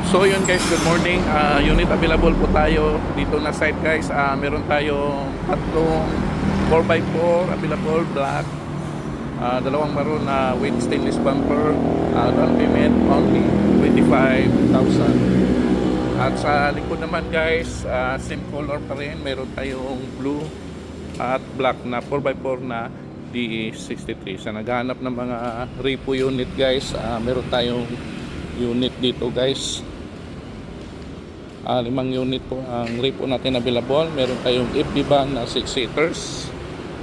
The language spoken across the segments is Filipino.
So yun guys, good morning. Unit available po tayo dito na site guys. Meron tayong tatlong 4x4 available black. Dalawang maroon na with stainless bumper. Down payment only 25,000. At sa likod naman guys, same color pa rin. Meron tayong blue at black na 4x4 na DE63. Sa naghahanap ng mga repo unit guys, meron tayong unit dito guys. 5 unit po ang repo natin available. Meron tayong FD van na 6 seaters.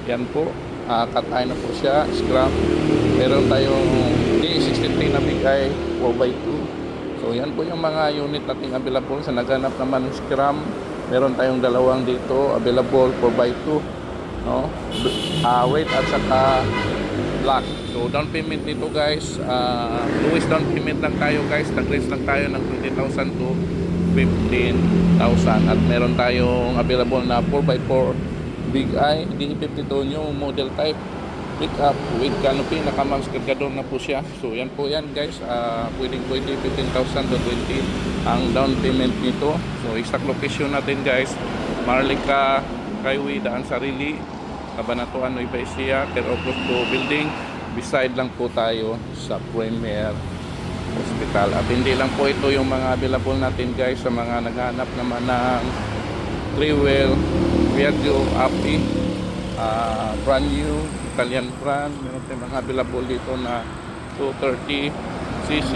Yan po, cut-eye na po siya, scrap. Meron tayong DE63 na bigay 4x2. So yan po yung mga unit natin available. Sa naghanap naman ng scram, meron tayong dalawang dito available 4x2, no? Weight at saka black. So down payment nito guys, lowest down payment lang tayo guys. Nag-raise lang tayo ng 20,000 to 15,000. At meron tayong available na 4x4 Big Eye DE52 new model type pick up with canopy, naka-max cargador na po siya. So yan po yan guys, pwede 15,000 to 20 ang down payment nito. So exact location natin guys, Marlica Highway, Daan Sarili, Cabanatuan, Nueva Ecija, Terocos building. Beside lang po tayo sa Premier Hospital. At hindi lang po ito yung mga available natin guys, sa mga naghahanap naman ng 3-wheel Piaggio Api, brand new Italian brand. Meron tayong mga available dito na 230cc,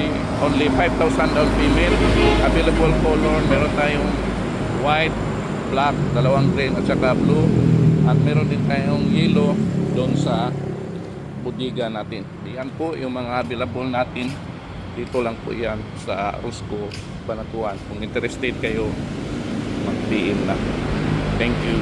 only 5,000 down payment. Available color, meron tayong white, black, dalawang green at saka blue. At meron din tayong yellow doon sa bodega natin. Yan po yung mga available natin. Dito lang po yan sa Rosco, Cabanatuan. Kung interested kayo, mag-PM na. Thank you.